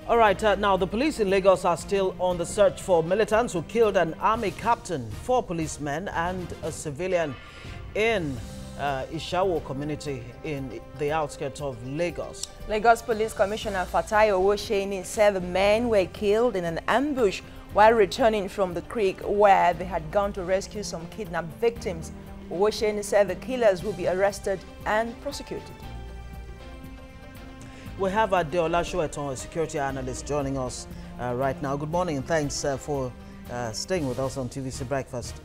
All right, now the police in Lagos are still on the search for militants who killed an army captain, 4 policemen and a civilian in Ishawo community in the outskirts of Lagos. Lagos Police Commissioner Fatai Owoseni said the men were killed in an ambush while returning from the creek where they had gone to rescue some kidnapped victims. Owoseni said the killers will be arrested and prosecuted. We have Adeola Shoeton, a security analyst, joining us right now. Good morning and thanks for staying with us on TVC Breakfast.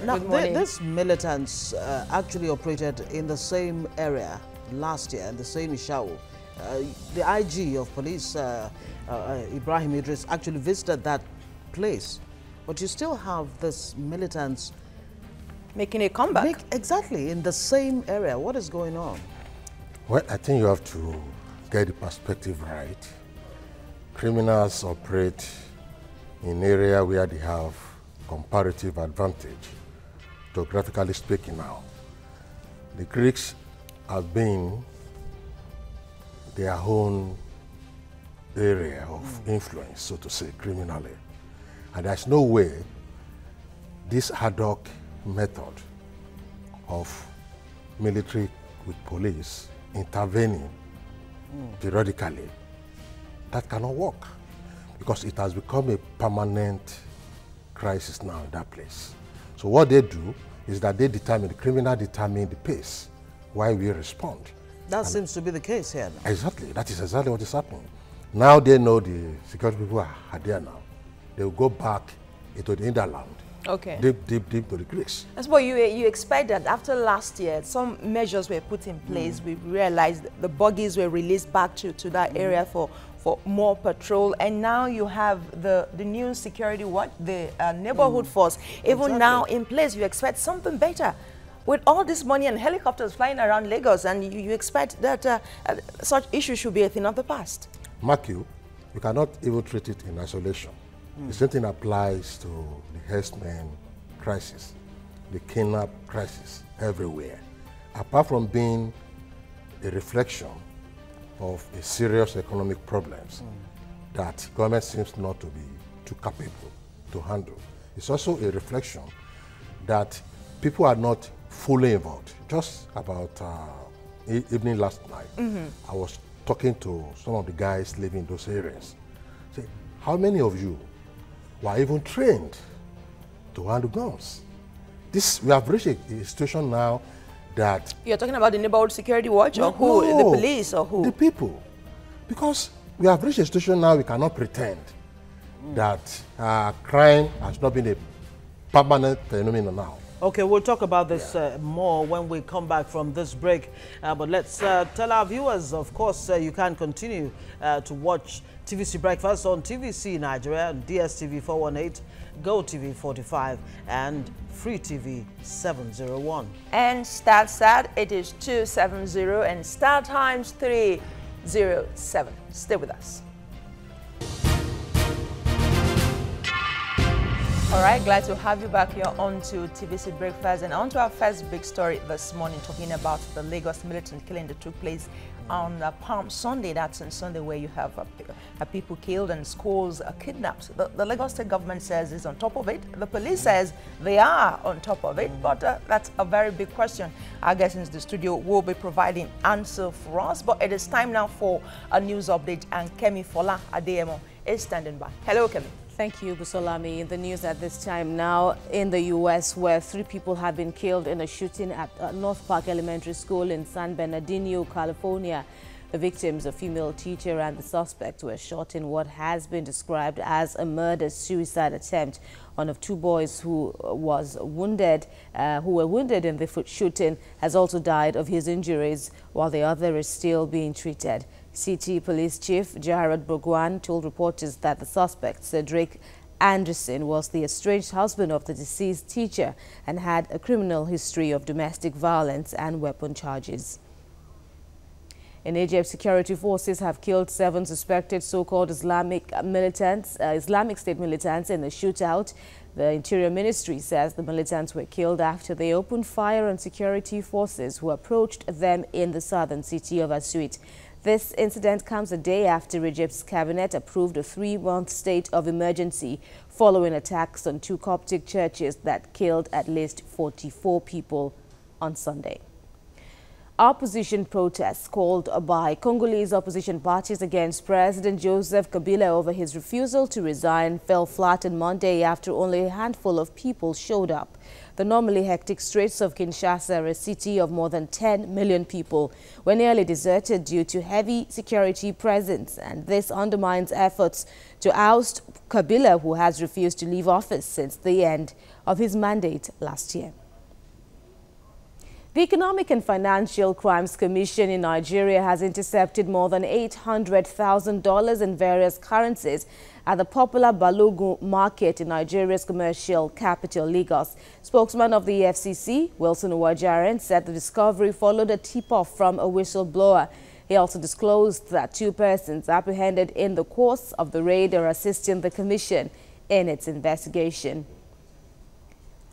Now, these militants actually operated in the same area last year, in the same Ishawo. The IG of police, Ibrahim Idris, actually visited that place. But you still have these militants making a comeback. Exactly, in the same area. What is going on? Well, I think you have to get the perspective right. Criminals operate in area where they have comparative advantage, geographically speaking now. The Greeks have been their own area of influence, so to say, criminally. And there's no way this ad hoc method of military with police intervening periodically, that cannot work because it has become a permanent crisis now in that place. So what they do is that the criminal determine the pace while we respond. That seems to be the case here now. Exactly, that is exactly what is happening. Now they know the security people are there now. They will go back into the hinterland. Okay. Deep to the Greeks. That's what you expect that after last year, some measures were put in place. We realized the buggies were released back to that area for more patrol. And now you have the new security, the neighborhood force. Even now in place, you expect something better. With all this money and helicopters flying around Lagos, and you expect that such issues should be a thing of the past. Mark you cannot even treat it in isolation. The same thing applies to the herdsmen crisis, the kidnap crisis everywhere. Apart from being a reflection of a serious economic problems that government seems not to be too capable to handle, it's also a reflection that people are not fully involved. Just about evening last night, I was talking to some of the guys living in those areas. Say, how many of you were even trained to handle guns? We have reached a situation now that... You're talking about the neighborhood security watch or who? No, the police or who? The people. Because we have reached a situation now we cannot pretend that crime has not been a permanent phenomenon now. Okay, we'll talk about this more when we come back from this break. But let's tell our viewers, of course, you can continue to watch TVC Breakfast on TVC Nigeria, DSTV 418, GoTV 45, and Free TV 701. And StarSat, it is 270, and Star Times 307. Stay with us. All right, glad to have you back here on to TVC Breakfast and on to our first big story this morning, talking about the Lagos militant killing that took place on Palm Sunday. That's on Sunday where you have people killed and scores kidnapped. The Lagos state government says it's on top of it. The police says they are on top of it, but that's a very big question. Our guest in the studio will be providing answer for us, but it is time now for a news update, and Kemi Fola Adeyemo is standing by. Hello, Kemi. Thank you, Busolami. In the news at this time now, in the U.S., where 3 people have been killed in a shooting at North Park Elementary School in San Bernardino, California. The victims, a female teacher and the suspect, were shot in what has been described as a murder-suicide attempt. One of 2 boys who were wounded in the shooting has also died of his injuries, while the other is still being treated. City Police Chief Jared Bogwan told reporters that the suspect, Cedric Anderson, was the estranged husband of the deceased teacher and had a criminal history of domestic violence and weapon charges. In Egypt, security forces have killed 7 suspected so-called Islamic State militants in the shootout. The Interior Ministry says the militants were killed after they opened fire on security forces who approached them in the southern city of Asuit. This incident comes a day after Egypt's cabinet approved a 3-month state of emergency following attacks on 2 Coptic churches that killed at least 44 people on Sunday. Opposition protests called by Congolese opposition parties against President Joseph Kabila over his refusal to resign fell flat on Monday after only a handful of people showed up. The normally hectic streets of Kinshasa, a city of more than 10 million people, were nearly deserted due to heavy security presence, and this undermines efforts to oust Kabila, who has refused to leave office since the end of his mandate last year. The Economic and Financial Crimes Commission in Nigeria has intercepted more than $800,000 in various currencies at the popular Balogun market in Nigeria's commercial capital, Lagos. Spokesman of the EFCC, Wilson Uwajaren, said the discovery followed a tip-off from a whistleblower. He also disclosed that 2 persons apprehended in the course of the raid are assisting the commission in its investigation.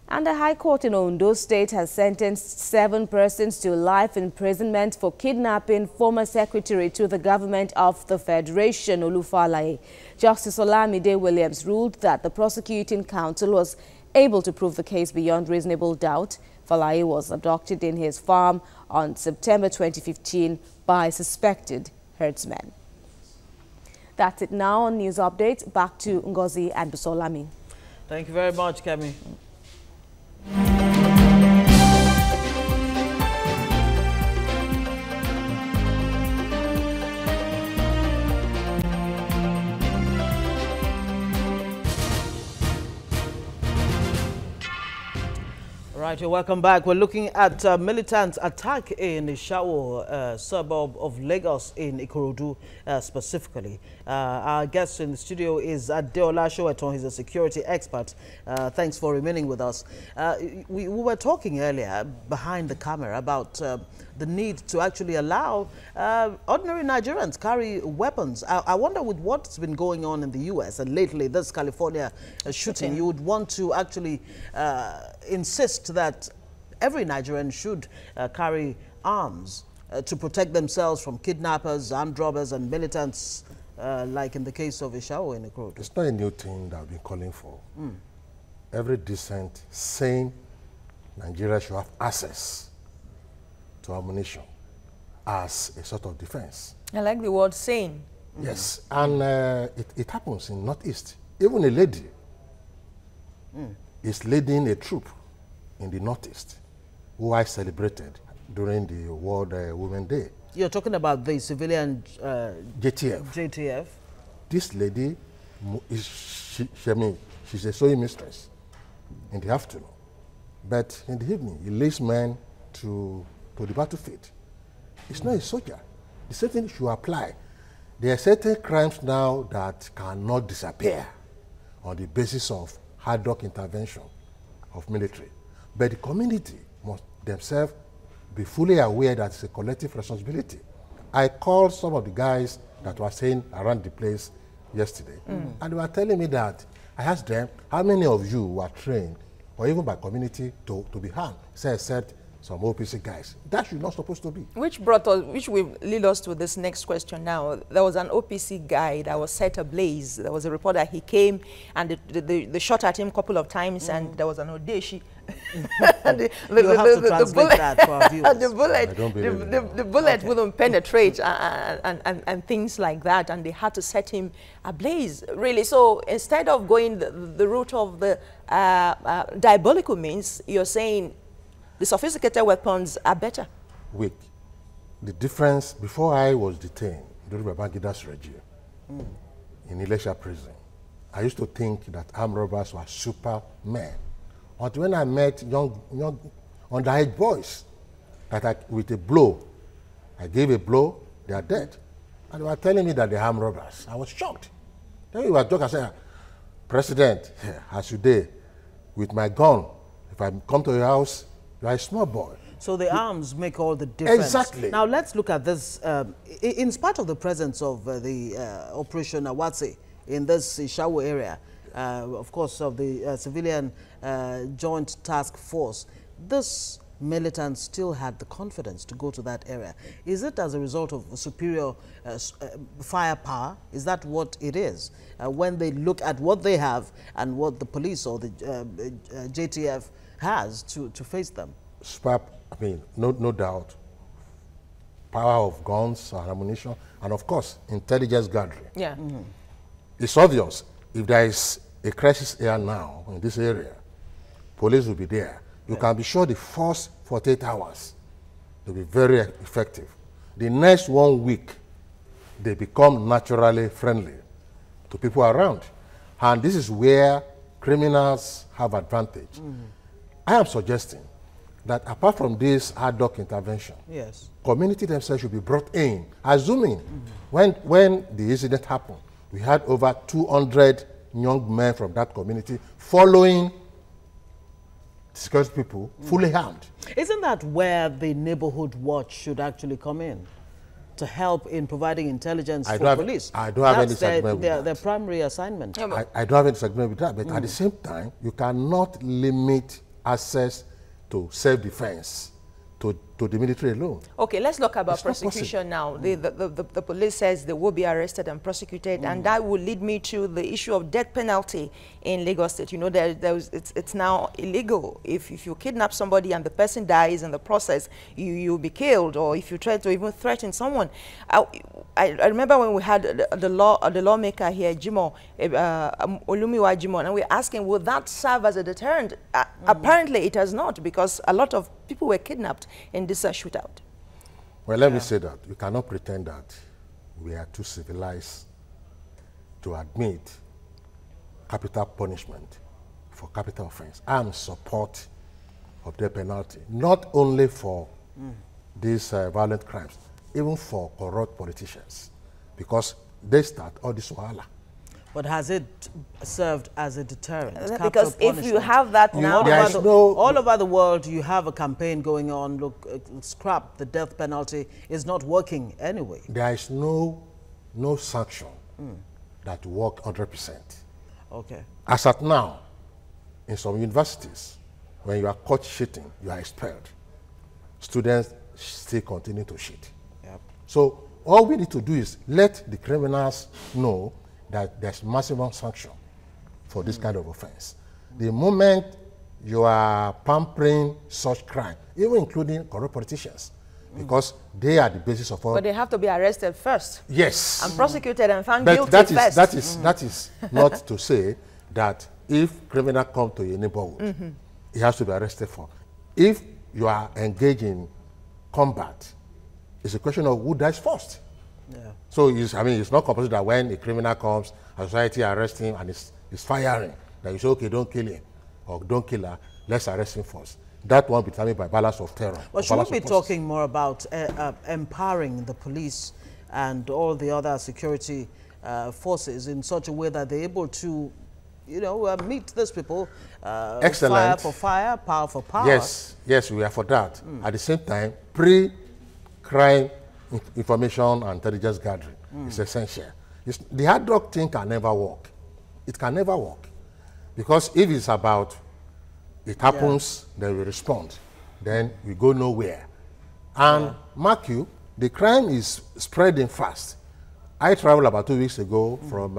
And the High Court in Ondo State has sentenced 7 persons to life imprisonment for kidnapping former secretary to the government of the Federation, Olufalaye. Justice Olamide Williams ruled that the prosecuting counsel was able to prove the case beyond reasonable doubt. Falaye was abducted in his farm on September 2015 by suspected herdsmen. That's it now on News Update. Back to Ngozi and Busolami. Thank you very much, Kemi. Right, welcome back. We're looking at militant attack in Ishawo, suburb of Lagos in Ikorodu specifically. Our guest in the studio is Adeola Sowetan. He's a security expert. Thanks for remaining with us. We were talking earlier behind the camera about the need to actually allow ordinary Nigerians carry weapons. I wonder, with what's been going on in the U.S. and lately this California shooting, you would want to actually insist that every Nigerian should carry arms to protect themselves from kidnappers, armed robbers and militants, like in the case of Ishawo in Ikorodu. It's not a new thing that I've been calling for. Every decent, sane Nigeria should have access to ammunition as a sort of defense. I like the word sane. Yes, and it happens in Northeast. Even a lady is leading a troop in the Northeast, who I celebrated during the World Women's Day. You're talking about the civilian JTF. JTF. This lady, she's a sewing mistress in the afternoon, but in the evening, he leads men to the battlefield. It's not a soldier. The same thing should apply. There are certain crimes now that cannot disappear on the basis of ad hoc intervention of military. But the community must themselves be fully aware that it's a collective responsibility. I called some of the guys that were saying around the place yesterday, and they were telling me that I asked them, how many of you were trained, or even by community, to be harmed? They said some OPC guys. That should not supposed to be. Which will lead us to this next question now. There was an OPC guy that was set ablaze. There was a report that he came and they shot at him a couple of times, and there was an Odeshi. The bullet wouldn't penetrate and things like that, and they had to set him ablaze, really. So instead of going the route of the diabolical means, you're saying the sophisticated weapons are better. Wait, the difference, before I was detained during Babangida's regime in Ilesha prison, I used to think that armed robbers were supermen. But when I met young underage boys, that with a blow, I gave a blow, they are dead. And they were telling me that they are armed robbers. I was shocked. Then we were talking, I said, President, as you did, with my gun, if I come to your house, you are a small boy. So the arms make all the difference. Exactly. Now let's look at this. In spite of the presence of the Operation Awatse in this Ishawo area, of course, of the civilian joint task force, this militants still had the confidence to go to that area? Is it as a result of superior firepower? Is that what it is? When they look at what they have and what the police or the JTF has to face them? I mean, no doubt. Power of guns and ammunition, and of course, intelligence gathering. Yeah. Mm-hmm. It's obvious if there is a crisis here now in this area, police will be there. You can be sure the first 48 hours, they'll be very effective. The next 1 week, they become naturally friendly to people around. And this is where criminals have advantage. I am suggesting that apart from this ad hoc intervention, yes, community themselves should be brought in, assuming when the incident happened, we had over 200 young men from that community following security people, fully armed. Isn't that where the neighborhood watch should actually come in? To help in providing intelligence for police? I don't have any disagreement with that. Their primary assignment. I don't have any disagreement with that, but at the same time, you cannot limit access to self-defense to the military alone. Okay, let's look about prosecution now. The police says they will be arrested and prosecuted, and that will lead me to the issue of death penalty in Lagos State. You know, it's now illegal. If you kidnap somebody and the person dies in the process, you'll be killed, or if you try to even threaten someone. I remember when we had the lawmaker here, Jimo, Olumiwa Jimo, and we're asking, will that serve as a deterrent? Apparently it has not, because a lot of people were kidnapped in this shootout. Well, let me say that you cannot pretend that we are too civilized to admit capital punishment for capital offense. I am in support of death penalty, not only for these violent crimes, even for corrupt politicians, because they start all this wahala. But has it served as a deterrent? Because if you have that now, all over the world, you have a campaign going on. Look, scrap the death penalty is not working anyway. There is no sanction that work 100%. Okay. As at now, in some universities, when you are caught cheating, you are expelled. Students still continue to cheat. Yep. So all we need to do is let the criminals know that there's maximum sanction for this kind of offense. The moment you are pampering such crime, even including corrupt politicians, because they are the basis of all. But they have to be arrested first. Yes. And prosecuted and found but guilty first. That is not to say that if criminal come to your neighborhood, he has to be arrested for. If you are engaged in combat, it's a question of who dies first. Yeah. So it's not compulsory that when a criminal comes, a society arrests him and is firing, that you say, okay, don't kill him or don't kill her, let's arrest him first. That won't be determined by balance of terror. Well, should we be talking more about empowering the police and all the other security forces in such a way that they're able to, you know, meet these people? Excellent. Fire for fire, power for power. Yes, we are for that. At the same time, pre-crime information and intelligence gathering is essential. The hard hoc thing can never work. It can never work. Because if it's about it happens, then we respond, then we go nowhere. And mark you, the crime is spreading fast. I traveled about 2 weeks ago from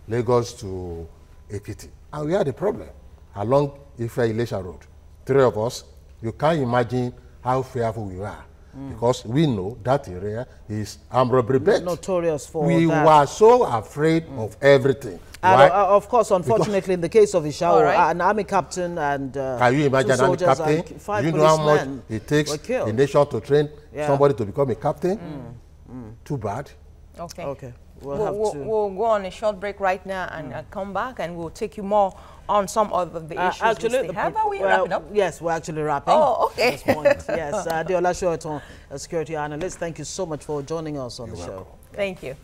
Lagos to Ekiti, and we had a problem along Ife-Ilesha Road. 3 of us, you can't imagine how fearful we are. Because we know that area is armed robbery belt. Notorious for we that. were so afraid of everything. And of course, unfortunately, in the case of Ishao, an army captain and can you imagine an army captain? 5 you know how much policemen it takes a nation to train somebody to become a captain? Too bad. Okay. We'll go on a short break right now and come back, and we'll take you more on some of the issues. Actually, are we wrapping up? Yes, we're actually wrapping. Oh, okay. At this point. Yes, Adeola Shoeton, a security analyst. Thank you so much for joining us on the show. Thank you.